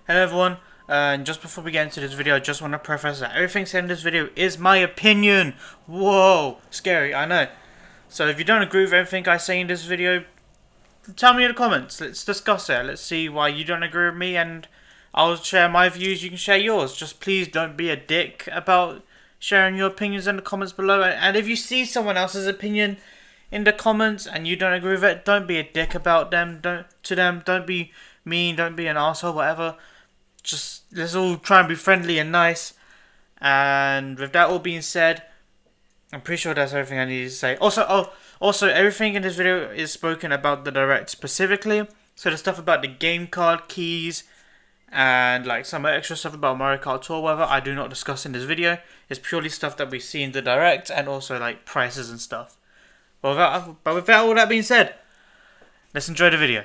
Hello everyone, and just before we get into this video, I just want to preface that everything said in this video is my opinion. Whoa, scary, I know. So if you don't agree with everything I say in this video, tell me in the comments. Let's discuss it. Let's see why you don't agree with me, and I'll share my views, you can share yours. Just please don't be a dick about sharing your opinions in the comments below. And if you see someone else's opinion in the comments and you don't agree with it, don't be a dick about them. Don't be mean, don't be an asshole, whatever. Just let's all try and be friendly and nice. And with that all being said, I'm pretty sure that's everything I need to say. Also, everything in this video is spoken about the Direct specifically. So the stuff about the game card keys and like some extra stuff about Mario Kart Tour, whatever, I do not discuss in this video. It's purely stuff that we see in the Direct and also like prices and stuff. But with that all that being said, let's enjoy the video.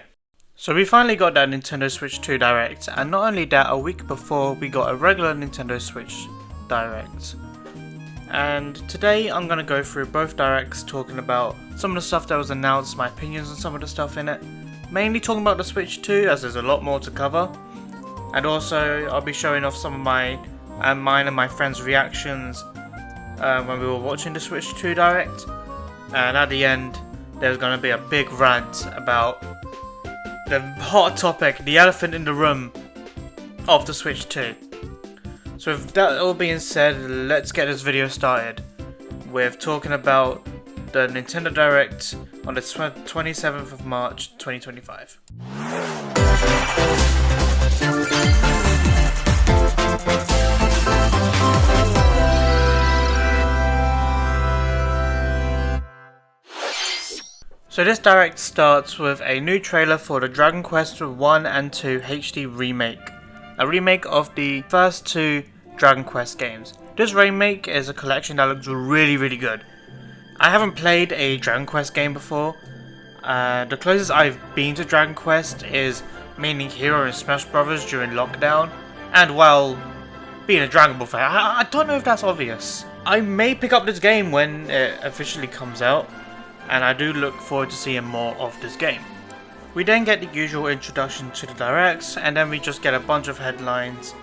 So we finally got that Nintendo Switch 2 Direct, and not only that, a week before we got a regular Nintendo Switch Direct. And today I'm going to go through both Directs, talking about some of the stuff that was announced, my opinions on some of the stuff in it. Mainly talking about the Switch 2, as there's a lot more to cover. And also I'll be showing off some of mine and my friends' reactions when we were watching the Switch 2 Direct. And at the end, there's going to be a big rant about the hot topic, the elephant in the room of the Switch 2. So with that all being said, let's get this video started with talking about the Nintendo Direct on the 27th of March 2025. So this Direct starts with a new trailer for the Dragon Quest 1 and 2 HD remake. A remake of the first two Dragon Quest games. This remake is a collection that looks really good. I haven't played a Dragon Quest game before. The closest I've been to Dragon Quest is mainly Hero and Smash Brothers during lockdown. And while being a Dragon Ball fan, I don't know if that's obvious. I may pick up this game when it officially comes out, and I do look forward to seeing more of this game. We then get the usual introduction to the Directs, and then we just get a bunch of headlines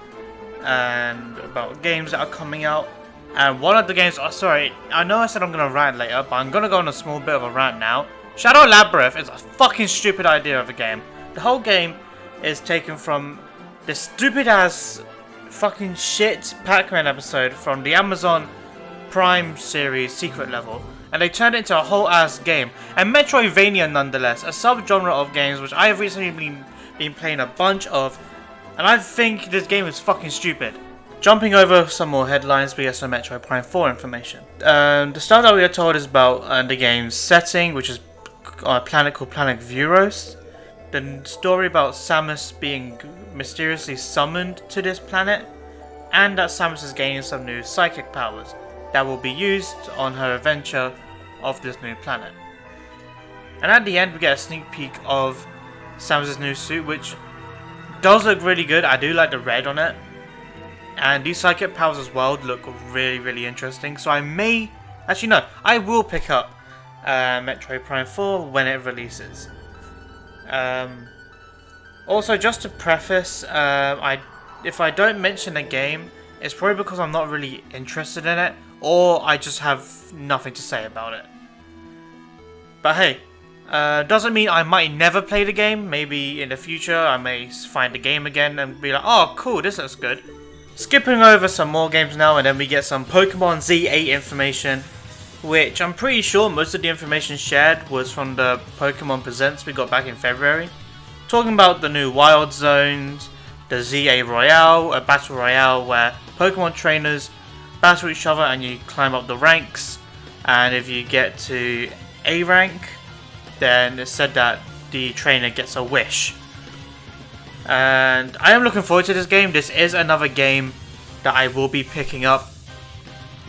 and about games that are coming out. And one of the games, sorry, I know I said I'm going to rant later, but I'm going to go on a small bit of a rant now. Shadow Labyrinth is a fucking stupid idea of a game. The whole game is taken from the stupid ass fucking shit Pac-Man episode from the Amazon Prime series Secret Level, and they turned it into a whole ass game. And Metroidvania nonetheless, a sub-genre of games which I have recently been playing a bunch of, and I think this game is fucking stupid. Jumping over some more headlines, we get some Metroid Prime 4 information. The stuff that we are told is about the game's setting, which is on a planet called Planet Vuros. The story about Samus being mysteriously summoned to this planet, and that Samus is gaining some new psychic powers that will be used on her adventure of this new planet. And at the end we get a sneak peek of Samus' new suit, which does look really good. I do like the red on it. And these psychic powers as well look really interesting. So I may, actually no, I will pick up Metroid Prime 4 when it releases. Also, just to preface, if I don't mention a game, it's probably because I'm not really interested in it, or I just have nothing to say about it. But hey, doesn't mean I might never play the game. Maybe in the future I may find the game again and be like, oh cool, this looks good. Skipping over some more games now, and then we get some Pokemon Z8 information, which I'm pretty sure most of the information shared was from the Pokemon Presents we got back in February. Talking about the new Wild Zones, the ZA Royale, a battle royale where Pokemon trainers battle each other and you climb up the ranks, and if you get to A rank, then it's said that the trainer gets a wish. And I am looking forward to this game. This is another game that I will be picking up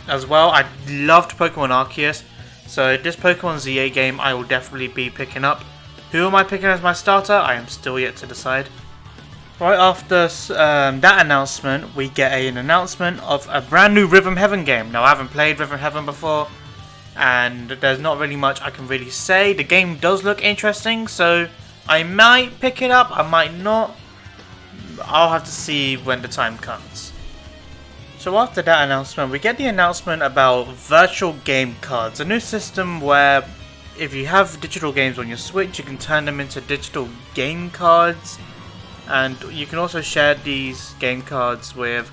as well. I loved Pokemon Arceus, so this Pokemon ZA game I will definitely be picking up. Who am I picking as my starter? I am still yet to decide. Right after that announcement, we get an announcement of a brand new Rhythm Heaven game. Now I haven't played Rhythm Heaven before, and there's not really much I can really say. The game does look interesting, so I might pick it up, I might not. I'll have to see when the time comes. So after that announcement, we get the announcement about virtual game cards, a new system where if you have digital games on your Switch, you can turn them into digital game cards, and you can also share these game cards with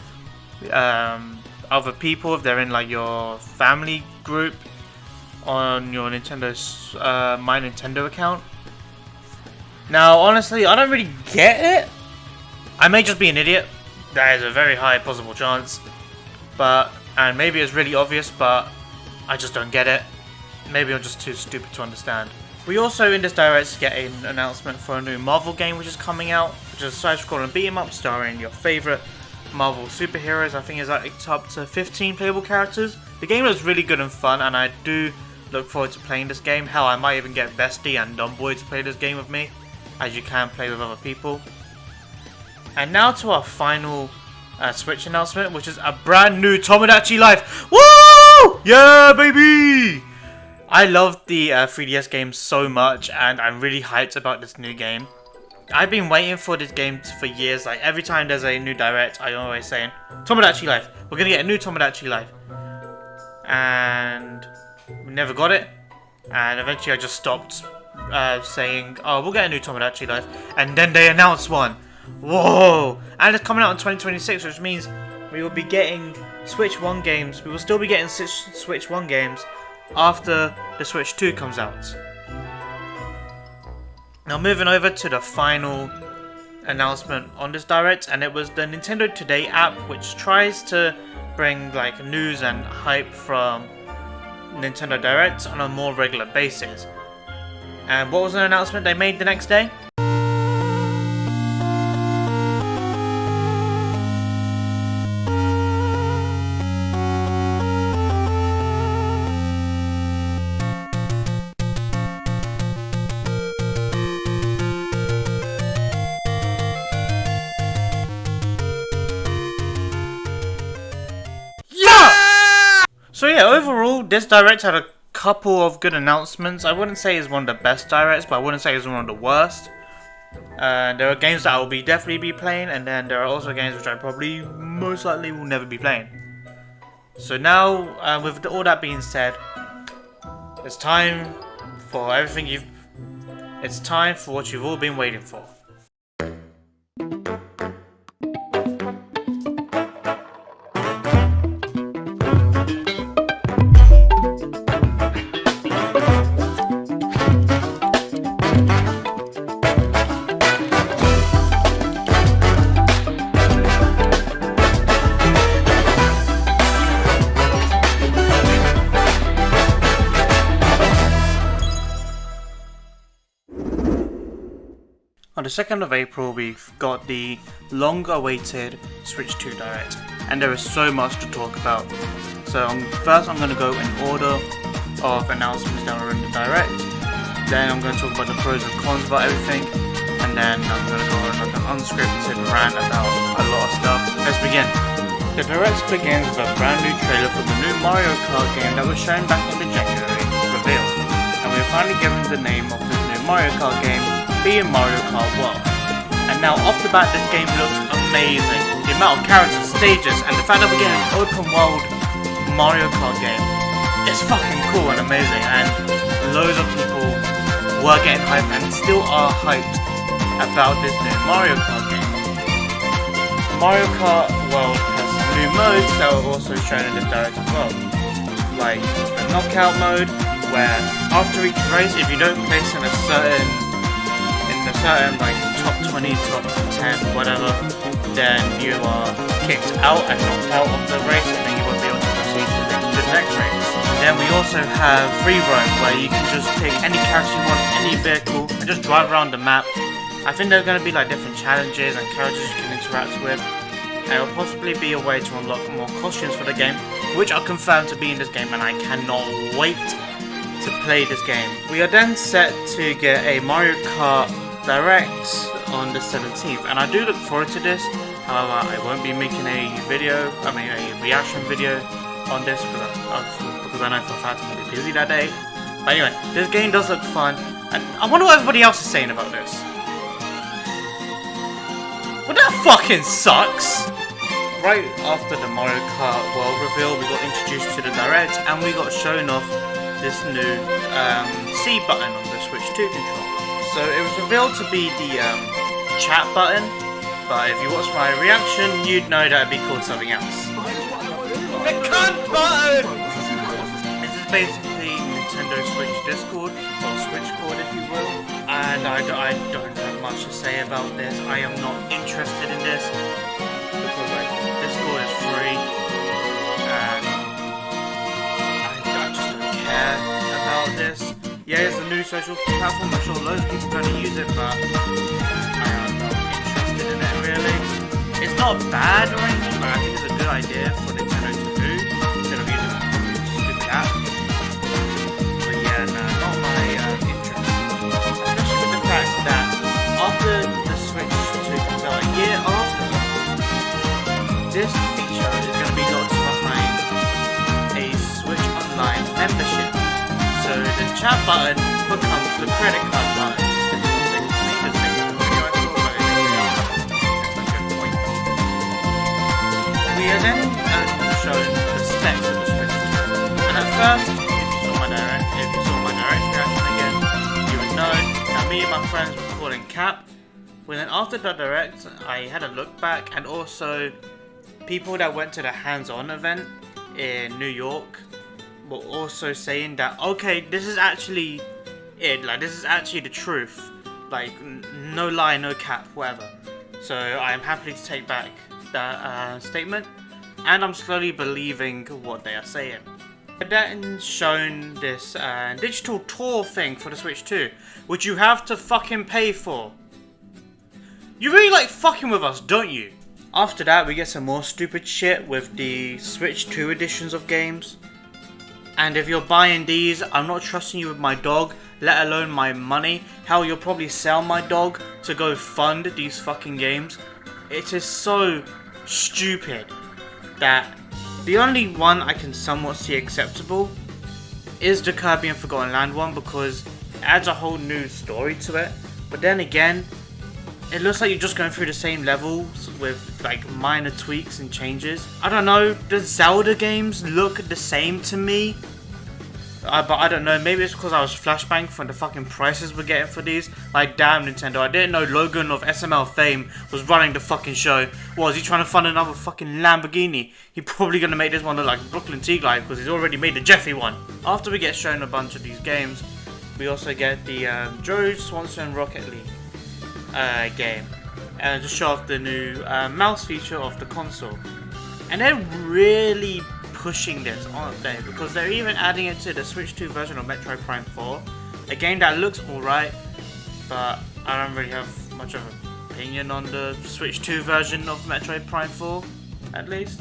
other people if they're in like your family group on your Nintendo's My Nintendo account. Now, honestly, I don't really get it. I may just be an idiot. There is a very high possible chance. And maybe it's really obvious, but I just don't get it. Maybe I'm just too stupid to understand. We also, in this direct, get an announcement for a new Marvel game which is coming out, which is a side-scrolling beat-em-up starring your favourite Marvel superheroes. I think it's up to 15 playable characters. The game looks really good and fun, and I do look forward to playing this game. Hell, I might even get Bestie and Dumbboy to play this game with me, as you can play with other people. And now to our final Switch announcement, which is a brand new Tomodachi Life. Woo! Yeah, baby! I love the 3DS game so much, and I'm really hyped about this new game. I've been waiting for this game for years. Like every time there's a new direct, I'm always saying Tomodachi Life. We're gonna get a new Tomodachi Life, and we never got it. And eventually, I just stopped saying, "Oh, we'll get a new Tomodachi Life," and then they announced one. Whoa! And it's coming out in 2026, which means we will be getting Switch 1 games. We will still be getting Switch 1 games after the Switch 2 comes out. Now moving over to the final announcement on this direct, and it was the Nintendo Today app, which tries to bring like news and hype from Nintendo Directs on a more regular basis. And what was an announcement they made the next day? So yeah, overall, this direct had a couple of good announcements. I wouldn't say it's one of the best directs, but I wouldn't say it's one of the worst. There are games that I will definitely be playing, and then there are also games which I probably most likely will never be playing. So now, with all that being said, it's time for everything It's time for what you've all been waiting for. On the 2nd of April, we've got the long-awaited Switch 2 Direct, and there is so much to talk about. So first I'm going to go in order of announcements that were in the Direct, then I'm going to talk about the pros and cons about everything, and then I'm going to go on like an unscripted rant about a lot of stuff. Let's begin. The Direct begins with a brand new trailer for the new Mario Kart game that was shown back in the January reveal, and we're finally given the name of this new Mario Kart game, being Mario Kart World. And now off the bat, this game looks amazing. The amount of characters, stages, and the fact that we're getting an open world Mario Kart game is fucking cool and amazing, and loads of people were getting hyped and still are hyped about this new Mario Kart game. Mario Kart World has new modes that were also shown in this direct as well, like the knockout mode, where after each race, if you don't place in a certain like top 20, top 10, whatever, then you are kicked out and knocked out of the race, and then you won't be able to proceed to the next race. Then we also have free roam, where you can just pick any character you want, any vehicle, and just drive around the map. I think there's going to be like different challenges and characters you can interact with, and it will possibly be a way to unlock more costumes for the game, which are confirmed to be in this game, and I cannot wait to play this game. We are then set to get a Mario Kart Direct on the 17th, and I do look forward to this. However, I won't be making a reaction video on this because I know for a fact I'm going to be busy that day. But anyway, this game does look fun, and I wonder what everybody else is saying about this. Well, that fucking sucks! Right after the Mario Kart world reveal, we got introduced to the Direct, and we got shown off this new C button on the Switch 2 controller. So it was revealed to be the chat button, but if you watch my reaction, you'd know that it'd be called something else. The cunt button! This is basically Nintendo Switch Discord, or Switch Cord if you will, and I don't have much to say about this. I am not interested in this, because like, Discord is free, and I just don't care about this. Yeah, it's a new social platform, I'm sure loads of people are going to use it, but I am not interested in it really. It's not bad or anything, but I think it's a good idea for Nintendo to do, instead of using a stupid app. But yeah, nah, not my interest. Especially with the fact that after the Switch 2 comes out, a year after, this feature is going to be locked behind a Switch Online membership. So the chat button becomes the credit card button. We are then shown the specs of the Switch 2. And at first, if you saw my direct reaction again, you would know that me and my friends were calling cap. Well then after the direct, I had a look back, and also people that went to the hands-on event in New York were also saying that, okay, this is actually it, like this is actually the truth, like no lie, no cap, whatever. So I am happy to take back that statement, and I'm slowly believing what they are saying. But then shown this digital tour thing for the Switch 2, which you have to fucking pay for. You really like fucking with us, don't you? After that, we get some more stupid shit with the Switch 2 editions of games. And if you're buying these, I'm not trusting you with my dog, let alone my money. Hell, you'll probably sell my dog to go fund these fucking games. It is so stupid that the only one I can somewhat see acceptable is the Kirby and Forgotten Land one, because it adds a whole new story to it. But then again, it looks like you're just going through the same levels with like minor tweaks and changes. I don't know, the Zelda games look the same to me. But I don't know, maybe it's because I was flashbang from the fucking prices we're getting for these. Like, damn Nintendo, I didn't know Logan of SML fame was running the fucking show. What, is he trying to fund another fucking Lamborghini? He's probably going to make this one look like Brooklyn Tea-Glide, because he's already made the Jeffy one. After we get shown a bunch of these games, we also get the Joe Swanson Rocket League game, and to show off the new mouse feature of the console. And they're really pushing this, aren't they? Because they're even adding it to the Switch 2 version of Metroid Prime 4, a game that looks alright, but I don't really have much of an opinion on the Switch 2 version of Metroid Prime 4, at least.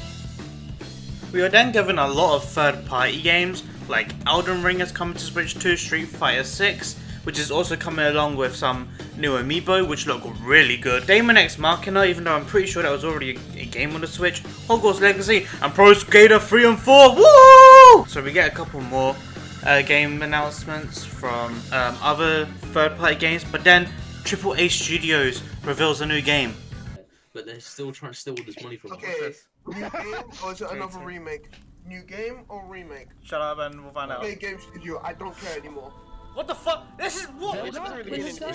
We are then given a lot of third-party games, like Elden Ring is coming to Switch 2, Street Fighter 6, which is also coming along with some new amiibo, which look really good. Daemon X Machina, even though I'm pretty sure that was already a game on the Switch. Hogwarts Legacy, and Pro Skater 3 and 4, woo! So we get a couple more game announcements from other third-party games, but then AAA Studios reveals a new game. But they're still trying to steal all this money from us. Okay, new game or is it another remake? New game or remake? Shut up and we'll find out. Okay, Game Studio, I don't care anymore. What the fuck? This is what? It's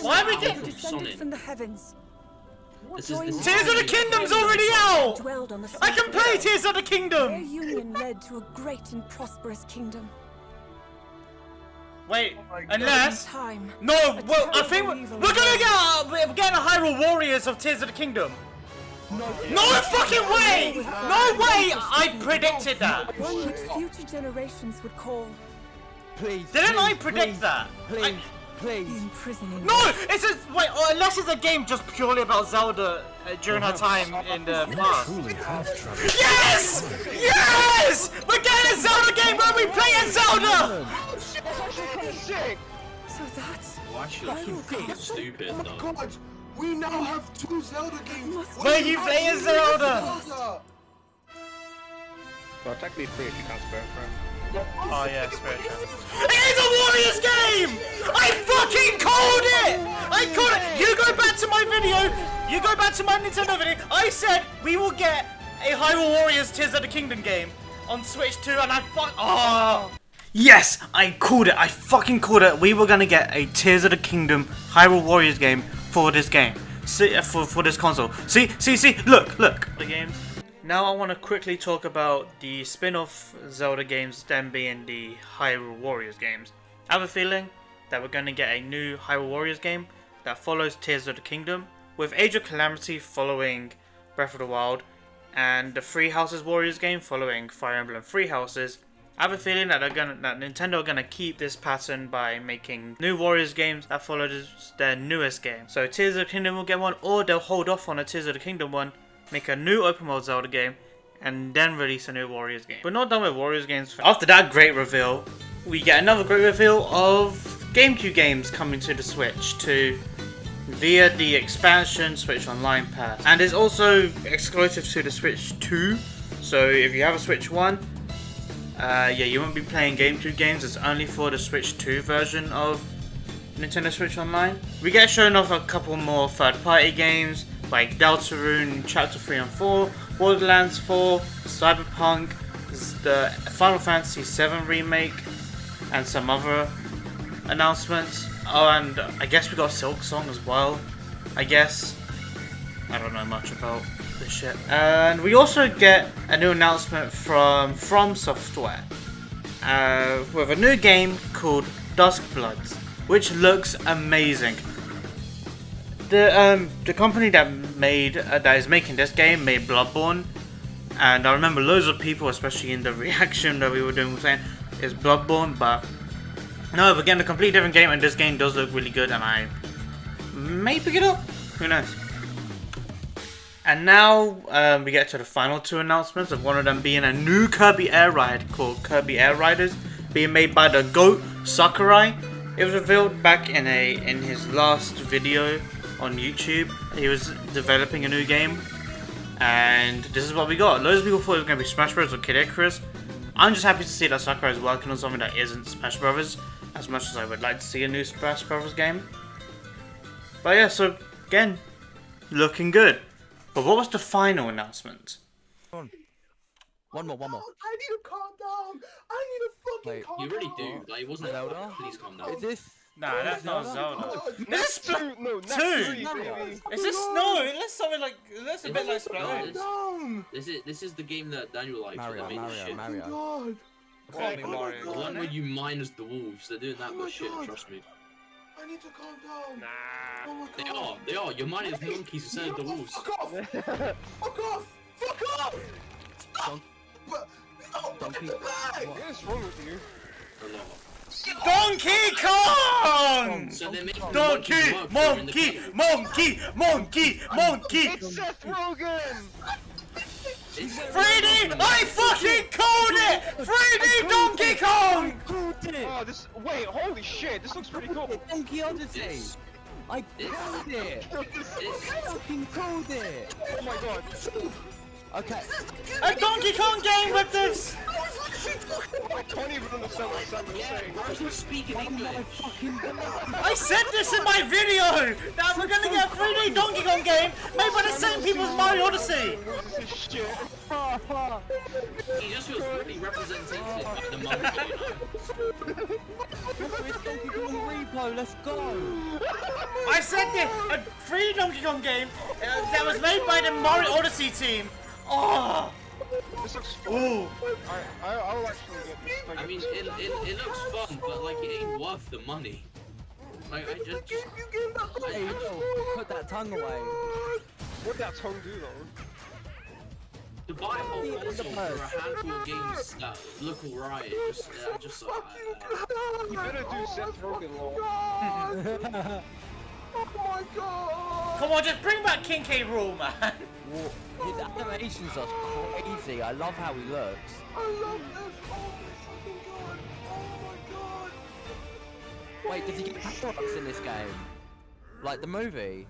Why are we from getting Sonic? from the heavens? This is Tears of the Kingdom's already out! Dwelled on the I can play Tears of the Their Kingdom! union led to a great and prosperous kingdom. Wait, my God. In unless... time, No, well, I think we're getting a Hyrule Warriors of Tears of the Kingdom. No fucking way! No way! I predicted that! one which future generations would call Please. Didn't I predict that? Please. the Please. imprisoning. No! It's a... Wait, unless it's a game just purely about Zelda during her time in the past. Yes! Yes! We're getting a Zelda game where we play as Zelda! So that's Why should I feel stupid Oh my though? God, we now have 2 Zelda games. Where you play as Zelda? Well, technically free if you can't spare a friend. Oh yeah, Spirit Trap. It is a Warriors game! I fucking called it! I called it! You go back to my video, you go back to my Nintendo video, I said we will get a Hyrule Warriors Tears of the Kingdom game on Switch 2 and oh! Yes! I called it, I fucking called it. We were gonna get a Tears of the Kingdom Hyrule Warriors game for this game. See, for this console. See, look! The games. Now I want to quickly talk about the spin-off Zelda games, them being the Hyrule Warriors games. I have a feeling that we're going to get a new Hyrule Warriors game that follows Tears of the Kingdom, with Age of Calamity following Breath of the Wild, and the Three Houses Warriors game following Fire Emblem Three Houses. I have a feeling that Nintendo are going to keep this pattern by making new Warriors games that follow their newest game. So Tears of the Kingdom will get one, or they'll hold off on a Tears of the Kingdom one, make a new open world Zelda game, and then release a new Warriors game. We're not done with Warriors games. After that great reveal, we get another great reveal of GameCube games coming to the Switch via the expansion Switch Online Pass. And it's also exclusive to the Switch 2. So if you have a Switch 1, yeah, you won't be playing GameCube games. It's only for the Switch 2 version of Nintendo Switch Online. We get shown off a couple more third-party games, like Deltarune Chapter 3 and 4, Borderlands 4, Cyberpunk, the Final Fantasy 7 remake, and some other announcements. Oh, and I guess we got Silk Song as well. I guess. I don't know much about this shit. And we also get a new announcement from Software with a new game called Dusk Bloods, which looks amazing. The company that is making this game made Bloodborne, and I remember loads of people, especially in the reaction that we were doing, saying it's Bloodborne, but no, we're getting a completely different game, and this game does look really good, and I may pick it up. Who knows? And now we get to the final two announcements, of one of them being a new Kirby Air Ride called Kirby Air Riders, being made by the GOAT Sakurai. It was revealed back in his last video on YouTube. He was developing a new game, and this is what we got. Loads of people thought it was going to be Smash Bros. Or Kid Icarus. I'm just happy to see that Sakurai is working on something that isn't Smash Bros. As much as I would like to see a new Smash Bros. Game. But yeah, so again, looking good. But what was the final announcement? One more. I need to calm down. I need to fucking Wait, calm You really down. do. Like, it wasn't Zelda? Please calm down. Is this? Nah, that's not Zelda. This is No, Two. three, No. baby. Is this no? That's something like that's a bit like Splatoon. Down. This is the game that Daniel likes. Mario, that made the shit. Mario. God. Call me Oh my Mario. The God. one where you minus the wolves. They're doing that Oh my much shit. God. Trust me. I need to calm down. Nah. Oh my They God. are. They are. You're minus the monkeys instead of the wolves. Fuck off. Fuck off. Fuck off. Stop. But, no, Donkey- get back. What is wrong with you? A lot. Donkey Kong! So they're making the Donkey, monkeys work for her in the monkey, game. monkey. It's Seth Rogen! 3D! I fucking called it! 3D Donkey Kong! Called it! Oh, this. Wait, holy shit, this looks pretty cool. Donkey Odyssey! It's- I called it! I fucking called it! Oh my god. Okay. A Donkey Kong game with this! I don't even understand what Sam is saying. Why is he speaking English? Fucking I said this in my video! That we're gonna get a 3D Donkey Kong game made by the same people as Mario Odyssey! This is shit. He just feels really representative by the monkey, you know? It's Donkey Kong Repo, let's go! I said this! A 3D Donkey Kong game that was made by the Mario Odyssey team! Oh! This looks fun. Ooh! I'll actually get this. I mean, it looks fun, but like it ain't worth the money. Like I just You gave that Hey, yo, put that tongue away. What'd that tongue do though? to buy a whole console for a handful of games that look alright. You better do Seth Rogen law. Oh my God. Come on, just bring back King K. Rool, man! His animations are crazy. I love how he looks. I love this. Oh my fucking God. Oh my God. Wait, does he get power-ups in this game? Like the movie?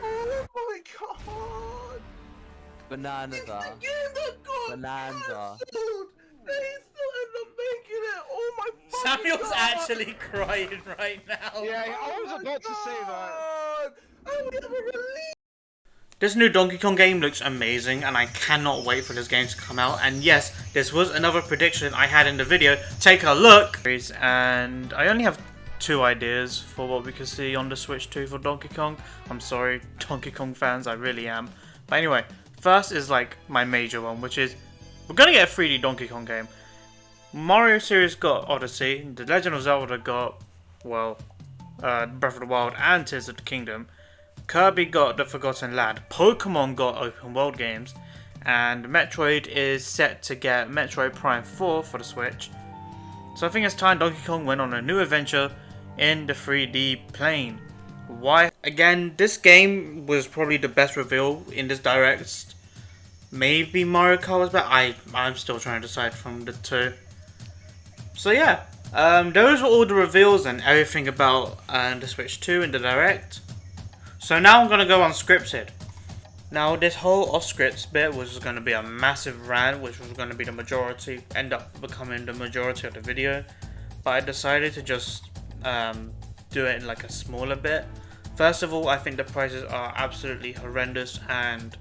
Oh my God. Bananas It's the are. game that got Bonanza. They still end up making it. Oh my fucking Samuel's God. actually crying right now. Yeah, I was about to say that. God. I would never release. This new Donkey Kong game looks amazing and I cannot wait for this game to come out. And yes, this was another prediction I had in the video. Take a look! And I only have 2 ideas for what we can see on the Switch 2 for Donkey Kong. I'm sorry, Donkey Kong fans, I really am. But anyway, first is like my major one, which is we're gonna get a 3D Donkey Kong game. Mario series got Odyssey, The Legend of Zelda got, well, Breath of the Wild and Tears of the Kingdom. Kirby got The Forgotten Land, Pokemon got open world games, and Metroid is set to get Metroid Prime 4 for the Switch. So I think it's time Donkey Kong went on a new adventure in the 3D plane. Why? Again, this game was probably the best reveal in this direct. Maybe Mario Kart was better. I'm still trying to decide from the 2. So yeah, those were all the reveals and everything about the Switch 2 in the direct. So now I'm going to go unscripted. Now this whole off-scripts bit was going to be a massive rant, which was going to be the majority, end up becoming the majority of the video. But I decided to just do it in like a smaller bit. First of all, I think the prices are absolutely horrendous and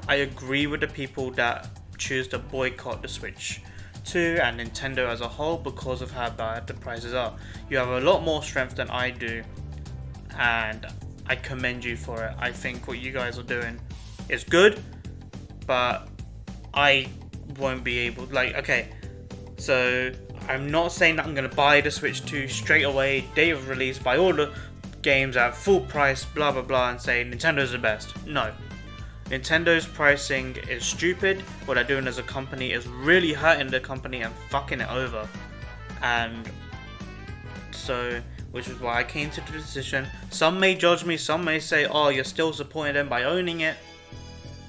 I agree with the people that choose to boycott the Switch 2 and Nintendo as a whole because of how bad the prices are. You have a lot more strength than I do and I commend you for it. I think what you guys are doing is good, but I won't be able, like, okay, so I'm not saying that I'm going to buy the Switch 2 straight away, day of release, buy all the games at full price, blah blah blah, and say Nintendo's the best. No. Nintendo's pricing is stupid. What they're doing as a company is really hurting the company and fucking it over. And so, which is why I came to the decision. Some may judge me, some may say, oh, you're still supporting them by owning it.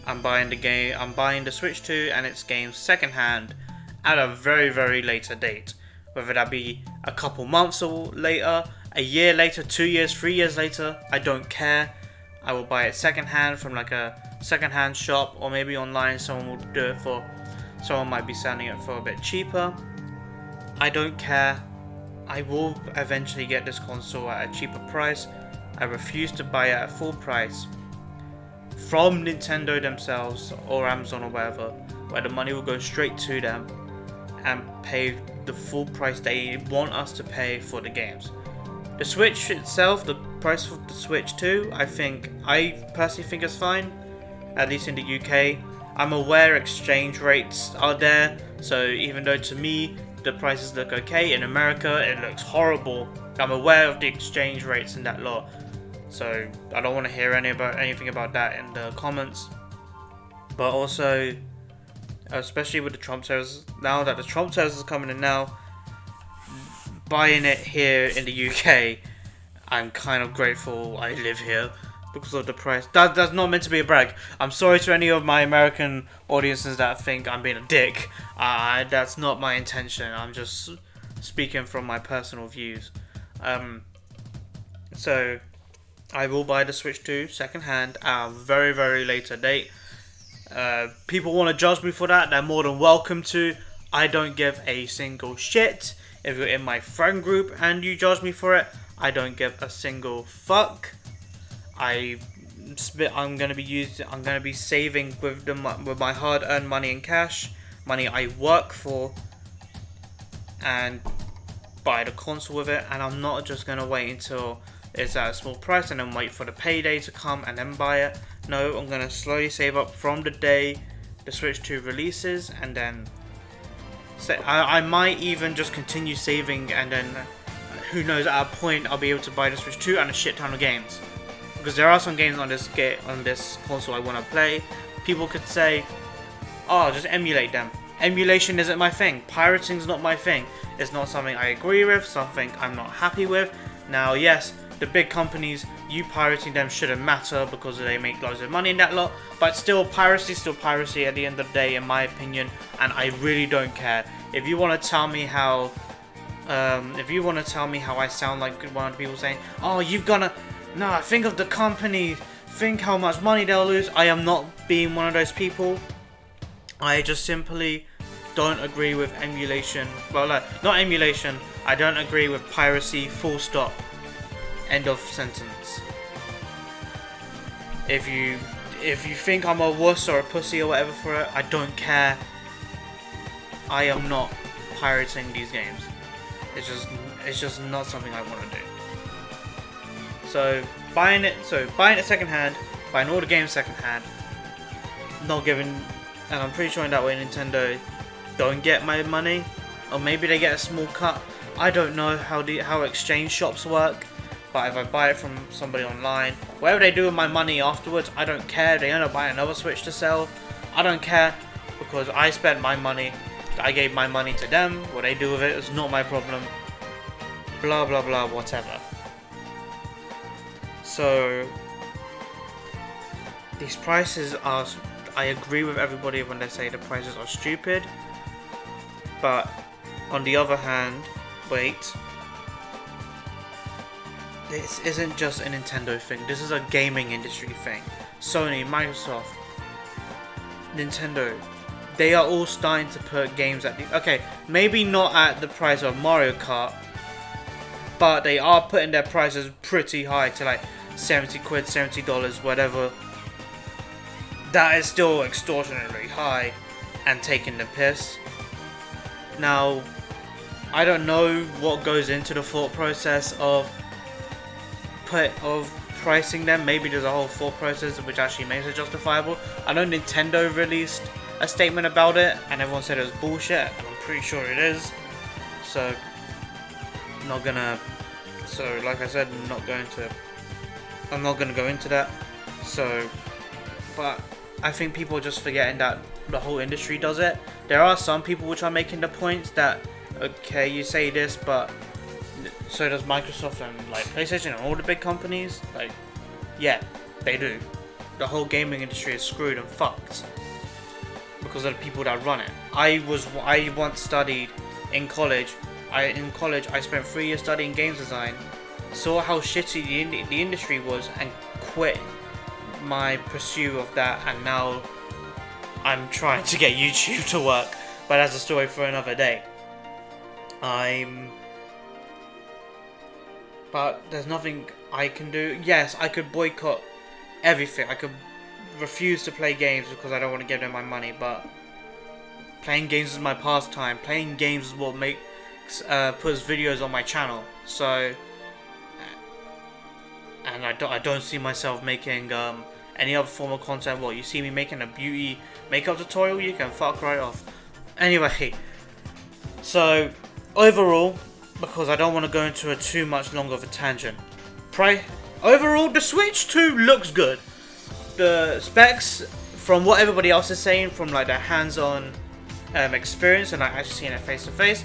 I'm buying the game, I'm buying the Switch 2 and its games secondhand at a very, very later date. Whether that be a couple months or later, a year later, 2 years, 3 years later, I don't care. I will buy it secondhand from like a secondhand shop, or maybe online someone will do it for, someone might be selling it for a bit cheaper. I don't care. I will eventually get this console at a cheaper price. I refuse to buy it at full price from Nintendo themselves or Amazon or wherever, where the money will go straight to them and pay the full price they want us to pay for the games. The Switch itself, the price for the Switch 2, I personally think is fine, at least in the UK. I'm aware exchange rates are there, so even though to me the prices look okay, in America it looks horrible. I'm aware of the exchange rates and that lot, so I don't want to hear anything about that in the comments. But also, especially with the Trump tariffs, now that the Trump tariffs is coming in now, buying it here in the UK, I'm kind of grateful I live here because of the price. That's not meant to be a brag. I'm sorry to any of my American audiences that think I'm being a dick. That's not my intention. I'm just speaking from my personal views. So I will buy the Switch 2 secondhand at a very, very later date. People want to judge me for that, they're more than welcome to. I don't give a single shit. If you're in my friend group and you judge me for it, I don't give a single fuck. I'm gonna be saving with my hard-earned money and cash, money I work for, and buy the console with it. And I'm not just gonna wait until it's at a small price and then wait for the payday to come and then buy it. No, I'm gonna slowly save up from the day the Switch 2 releases, and then I might even just continue saving, and then who knows, at a point I'll be able to buy the Switch 2 and a shit ton of games. Because there are some games on this console I want to play. People could say, oh, just emulate them. Emulation isn't my thing. Pirating's not my thing. It's not something I agree with, something I'm not happy with. Now, yes, the big companies, you pirating them shouldn't matter because they make loads of money in that lot. But still, piracy at the end of the day, in my opinion, and I really don't care. If you want to tell me how, I sound like one of the people saying, oh, no, think of the company, think how much money they'll lose. I am not being one of those people. I just simply don't agree with emulation. Well, like, not emulation. I don't agree with piracy. Full stop. End of sentence. If you think I'm a wuss or a pussy or whatever for it, I don't care. I am not pirating these games. It's just not something I want to do. So buying it secondhand, buying all the games secondhand, not giving, and I'm pretty sure in that way Nintendo don't get my money, or maybe they get a small cut. I don't know how exchange shops work, but if I buy it from somebody online, whatever they do with my money afterwards, I don't care. They end up buying another Switch to sell, I don't care, because I spent my money. I gave my money to them. What they do with it is not my problem. Blah blah blah, whatever. So these prices are, I agree with everybody when they say the prices are stupid, but on the other hand, wait, this isn't just a Nintendo thing, this is a gaming industry thing. Sony, Microsoft, Nintendo, they are all starting to put games at the, okay, maybe not at the price of Mario Kart, but they are putting their prices pretty high to like 70 quid, $70, whatever. That is still extortionately high and taking the piss. Now, I don't know what goes into the thought process of pricing them. Maybe there's a whole thought process which actually makes it justifiable. I know Nintendo released a statement about it and everyone said it was bullshit, and I'm pretty sure it is. So, like I said, I'm not gonna go into that. So, but I think people are just forgetting that the whole industry does it. There are some people which are making the points that, okay, you say this, but so does Microsoft and like PlayStation and all the big companies. Like, yeah, they do. The whole gaming industry is screwed and fucked because of the people that run it. I once studied in college. I spent 3 years studying games design, saw how shitty the industry was, and quit my pursuit of that, and now I'm trying to get YouTube to work, but that's a story for another day. But there's nothing I can do. Yes, I could boycott everything. I could refuse to play games because I don't want to give them my money, but playing games is my pastime. Playing games is what puts videos on my channel. So, and I don't see myself making any other form of content. Well, you see me making a beauty makeup tutorial, you can fuck right off. Anyway, so overall, because I don't want to go into a too much longer of a tangent, overall the Switch 2 looks good. The specs, from what everybody else is saying, from like their hands-on experience and like actually seeing it face to face,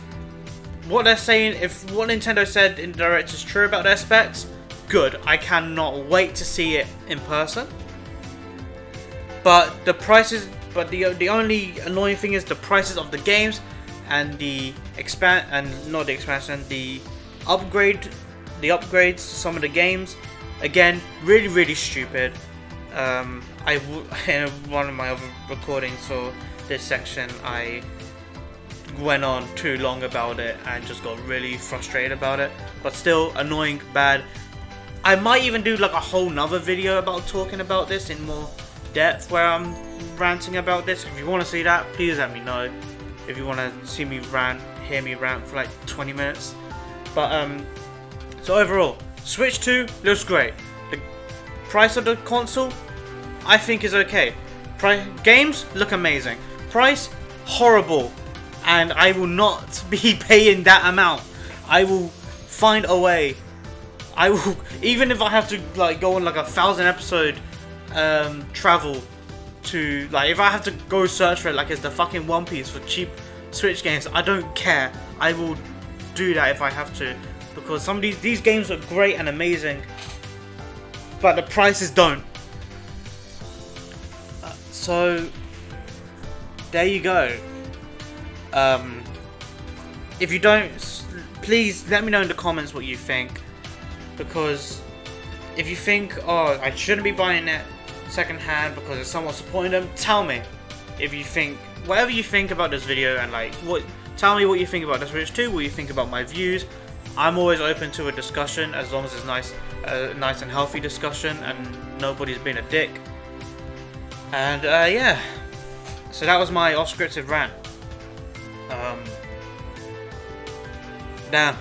what they're saying, if what Nintendo said in the Direct is true about their specs, good. I cannot wait to see it in person. But the prices, the only annoying thing is the prices of the games and the upgrades to some of the games. Again, really, really stupid. In one of my other recordings for this section, I went on too long about it and just got really frustrated about it. But still, annoying, bad. I might even do like a whole nother video about talking about this in more depth, where I'm ranting about this. If you want to see that, please let me know. If you want to see me hear me rant for like 20 minutes. But so overall, Switch 2 looks great. The price of the console, I think, is okay. Games look amazing. Price, horrible. And I will not be paying that amount. I will find a way. I will, even if I have to like go on like 1,000 episode travel to, like, if I have to go search for it like it's the fucking One Piece for cheap Switch games, I don't care. I will do that if I have to, because some of these games are great and amazing, but the prices don't. So there you go. If you don't, please let me know in the comments what you think, because if you think, oh, I shouldn't be buying it second hand because it's someone supporting them, tell me. if you think, whatever you think about this video, and like, tell me what you think about the Switch 2, what you think about my views. I'm always open to a discussion as long as it's nice and healthy discussion and nobody's being a dick. And yeah, so that was my off-scripted rant. Damn,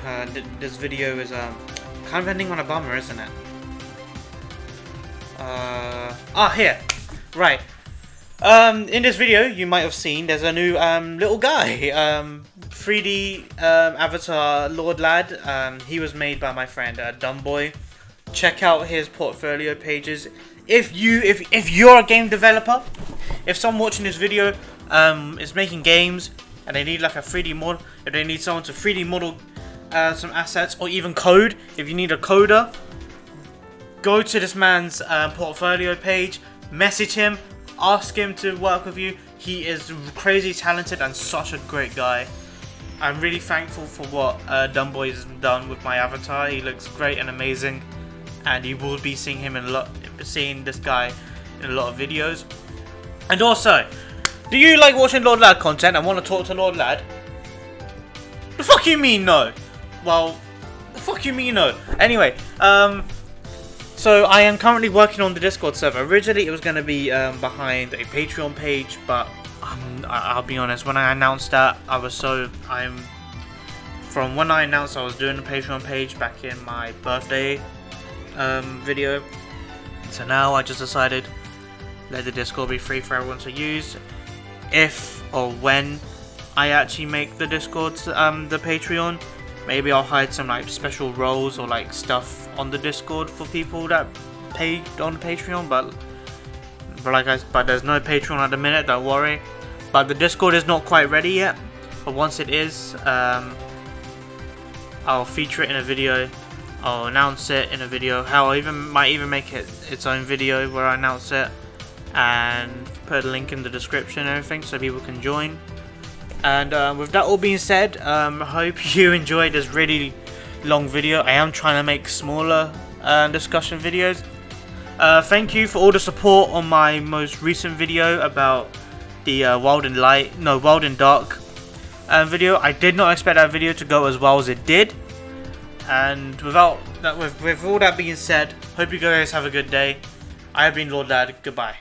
this video is kind of ending on a bummer, isn't it? Here, right. In this video, you might have seen there's a new little guy, 3D avatar Lord Lad. He was made by my friend Dumbboy. Check out his portfolio pages. If you're a game developer, if someone watching this video is making games and they need like a 3D model, if they need someone to 3D model some assets or even code, if you need a coder, go to this man's portfolio page, message him, ask him to work with you. He is crazy talented and such a great guy. I'm really thankful for what Dumbboy has done with my avatar. He looks great and amazing, and you will be seeing him seeing this guy in a lot of videos. And also, do you like watching Lord Lad content and want to talk to Lord Lad? The fuck you mean no? Well, the fuck you mean no? Anyway, so I am currently working on the Discord server. Originally it was going to be behind a Patreon page, but I'll be honest, when I announced that, from when I announced I was doing the Patreon page back in my birthday video, so now I just decided let the Discord be free for everyone to use. If or when I actually make the Discord the Patreon, maybe I'll hide some like special roles or like stuff on the Discord for people that pay on the Patreon, but there's no Patreon at the minute, don't worry. But the Discord is not quite ready yet, but once it is, I'll feature it in a video. I'll announce it in a video. Hell, I might even make it its own video where I announce it and put a link in the description and everything so people can join. And with that all being said, I hope you enjoyed this really long video. I am trying to make smaller discussion videos. Thank you for all the support on my most recent video about the Wild and Dark video. I did not expect that video to go as well as it did. And with all that being said, hope you guys have a good day. I have been Lord Lad. Goodbye.